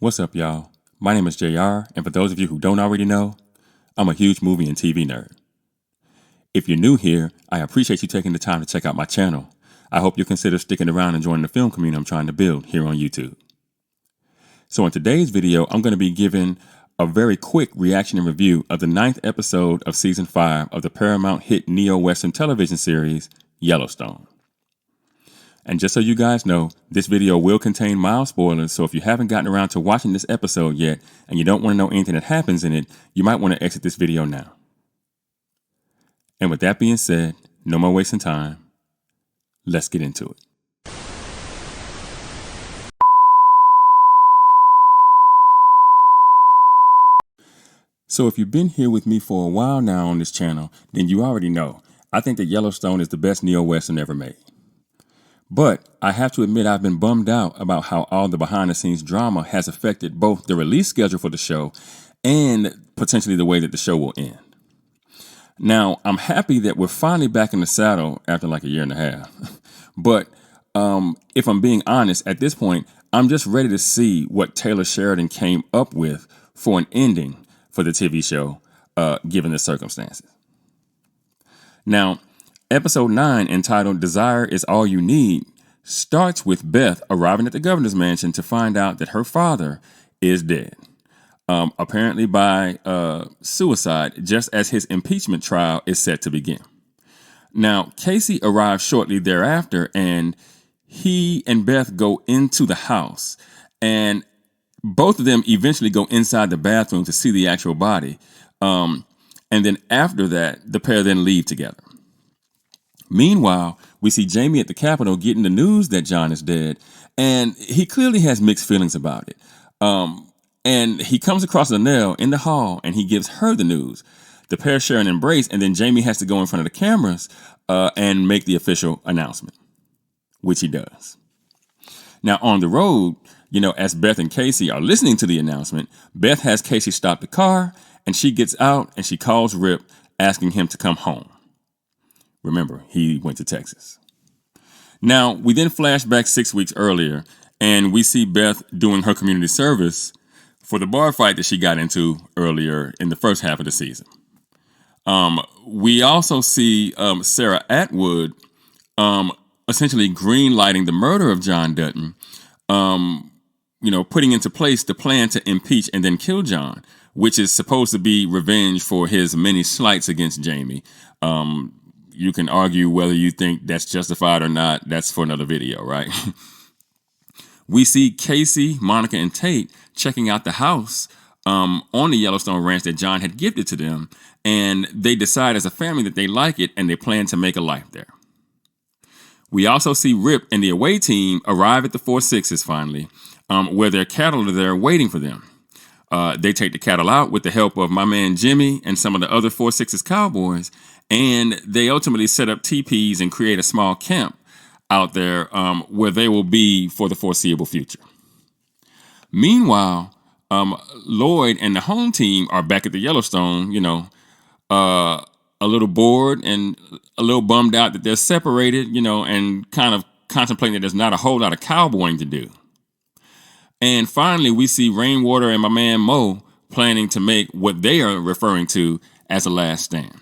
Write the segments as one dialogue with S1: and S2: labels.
S1: What's up, y'all? My name is JR, and for those of you who don't already know, I'm a huge movie and TV nerd. If you're new here, I appreciate you taking the time to check out my channel. I hope you consider sticking around and joining the film community I'm trying to build here on YouTube. So in today's video, I'm going to be giving a very quick reaction and review of the 9th episode of Season 5 of the Paramount hit neo-Western television series, Yellowstone. And just so you guys know, this video will contain mild spoilers, so if you haven't gotten around to watching this episode yet and you don't want to know anything that happens in it, you might want to exit this video now. And with that being said, no more wasting time. Let's get into it. So if you've been here with me for a while now on this channel, then you already know. I think that Yellowstone is the best neo-Western ever made. But I have to admit I've been bummed out about how all the behind-the-scenes drama has affected both the release schedule for the show and potentially the way that the show will end. Now, I'm happy that we're finally back in the saddle after like a year and a half. But if I'm being honest, at this point, I'm just ready to see what Taylor Sheridan came up with for an ending for the TV show, given the circumstances. Now, Episode 9, entitled Desire is All You Need, starts with Beth arriving at the governor's mansion to find out that her father is dead, apparently by suicide, just as his impeachment trial is set to begin. Now, Casey arrives shortly thereafter, and he and Beth go into the house, and both of them eventually go inside the bathroom to see the actual body, and then after that, the pair then leave together. Meanwhile, we see Jamie at the Capitol getting the news that John is dead, and he clearly has mixed feelings about it. And he comes across Linnell in the hall, and he gives her the news. The pair share an embrace, and then Jamie has to go in front of the cameras and make the official announcement, which he does. Now, on the road, as Beth and Casey are listening to the announcement, Beth has Casey stop the car, and she gets out, and she calls Rip, asking him to come home. Remember, he went to Texas. Now, we then flash back 6 weeks earlier, and we see Beth doing her community service for the bar fight that she got into earlier in the first half of the season. We also see Sarah Atwood essentially green-lighting the murder of John Dutton, putting into place the plan to impeach and then kill John, which is supposed to be revenge for his many slights against Jamie. You can argue whether you think that's justified or not. That's for another video, right? We see Casey, Monica, and Tate checking out the house on the Yellowstone ranch that John had gifted to them, and they decide as a family that they like it and they plan to make a life there. We also see Rip and the away team arrive at the 4-6s finally, where their cattle are there waiting for them. They take the cattle out with the help of my man Jimmy and some of the other 4-6s cowboys, and they ultimately set up teepees and create a small camp out there where they will be for the foreseeable future. Meanwhile, Lloyd and the home team are back at the Yellowstone, a little bored and a little bummed out that they're separated, and kind of contemplating that there's not a whole lot of cowboying to do. And finally, we see Rainwater and my man Mo planning to make what they are referring to as a last stand.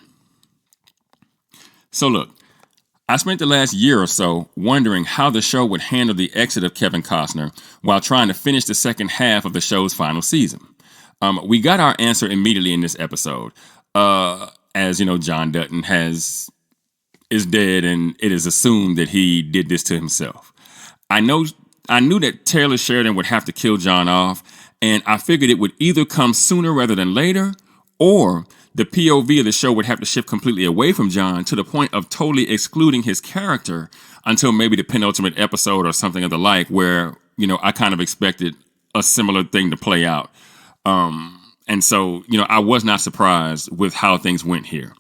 S1: So look, I spent the last year or so wondering how the show would handle the exit of Kevin Costner while trying to finish the second half of the show's final season. We got our answer immediately in this episode, as John Dutton is dead, and it is assumed that he did this to himself. I knew that Taylor Sheridan would have to kill John off, and I figured it would either come sooner rather than later, or the POV of the show would have to shift completely away from John to the point of totally excluding his character until maybe the penultimate episode or something of the like, where, I kind of expected a similar thing to play out. And so, I was not surprised with how things went here.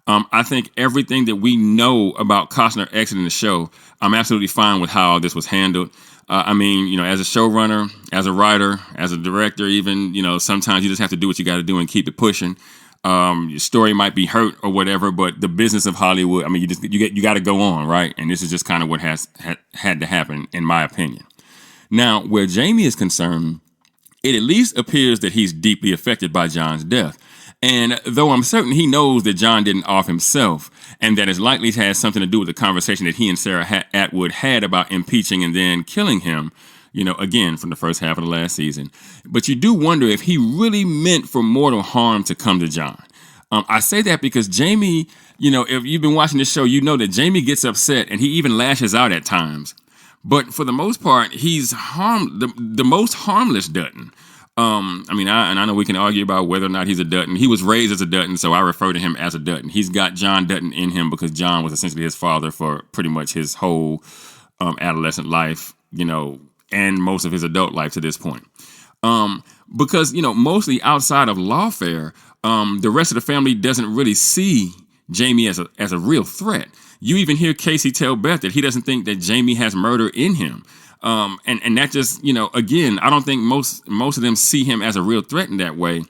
S1: I think everything that we know about Costner exiting the show, I'm absolutely fine with how this was handled. As a showrunner, as a writer, as a director, even, sometimes you just have to do what you got to do and keep it pushing. Your story might be hurt or whatever, but the business of Hollywood, you got to go on, right? And this is just kind of what had to happen, in my opinion. Now, where Jamie is concerned, It at least appears that he's deeply affected by John's death. And though I'm certain he knows that John didn't off himself, and that it likely has something to do with the conversation that he and Sarah Atwood had about impeaching and then killing him, again, from the first half of the last season. But you do wonder if he really meant for mortal harm to come to John. I say that because Jamie, if you've been watching this show, you know that Jamie gets upset and he even lashes out at times. But for the most part, he's the most harmless Dutton. I know we can argue about whether or not he's a Dutton. He was raised as a Dutton, so I refer to him as a Dutton. He's got John Dutton in him because John was essentially his father for pretty much his whole adolescent life, and most of his adult life to this point. Because, mostly outside of lawfare, the rest of the family doesn't really see Jamie as a real threat. You even hear Casey tell Beth that he doesn't think that Jamie has murder in him. And that just, again, I don't think most of them see him as a real threat in that way.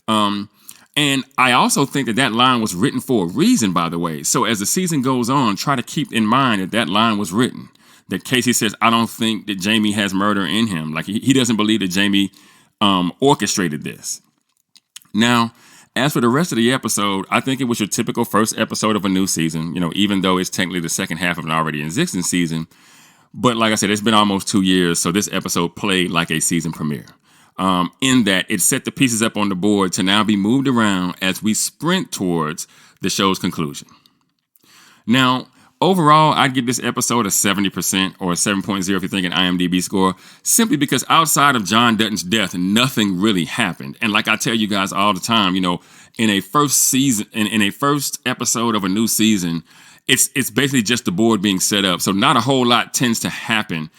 S1: And I also think that line was written for a reason, by the way. So as the season goes on, try to keep in mind that line was written. That Casey says, I don't think that Jamie has murder in him. Like he doesn't believe that Jamie orchestrated this. Now, as for the rest of the episode, I think it was your typical first episode of a new season, even though it's technically the second half of an already existing season. But like I said, it's been almost 2 years, so this episode played like a season premiere. In that it set the pieces up on the board to now be moved around as we sprint towards the show's conclusion. Now, overall, I'd give this episode a 70% or a 7.0 if you're thinking IMDb score, simply because outside of John Dutton's death, nothing really happened. And like I tell you guys all the time, in a first episode of a new season, it's basically just the board being set up. So not a whole lot tends to happen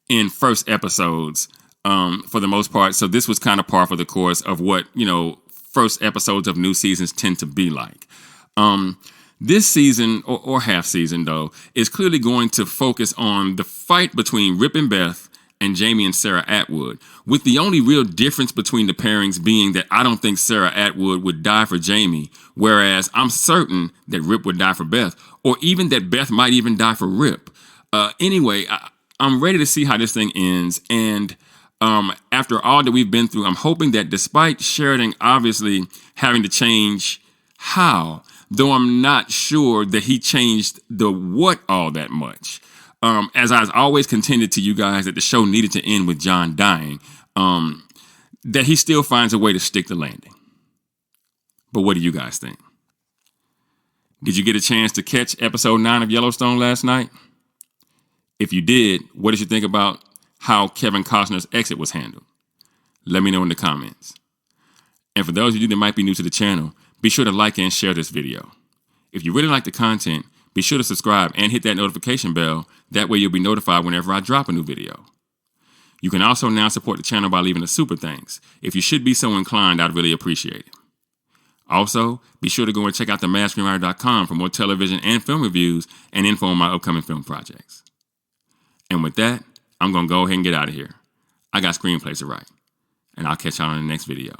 S1: in first episodes for the most part. So this was kind of par for the course of what, first episodes of new seasons tend to be like. This season, or half season though, is clearly going to focus on the fight between Rip and Beth and Jamie and Sarah Atwood, with the only real difference between the pairings being that I don't think Sarah Atwood would die for Jamie, whereas I'm certain that Rip would die for Beth, or even that Beth might even die for Rip. Anyway, I'm ready to see how this thing ends, and after all that we've been through, I'm hoping that despite Sheridan obviously having to change how, though I'm not sure that he changed the what all that much. As I've always contended to you guys that the show needed to end with John dying, that he still finds a way to stick the landing. But what do you guys think? Did you get a chance to catch episode 9 of Yellowstone last night? If you did, what did you think about how Kevin Costner's exit was handled? Let me know in the comments. And for those of you that might be new to the channel, be sure to like and share this video. If you really like the content, be sure to subscribe and hit that notification bell. That way you'll be notified whenever I drop a new video. You can also now support the channel by leaving a super thanks. If you should be so inclined, I'd really appreciate it. Also, be sure to go and check out themaskscreenwriter.com for more television and film reviews and info on my upcoming film projects. And with that, I'm going to go ahead and get out of here. I got screenplays to write, and I'll catch y'all in the next video.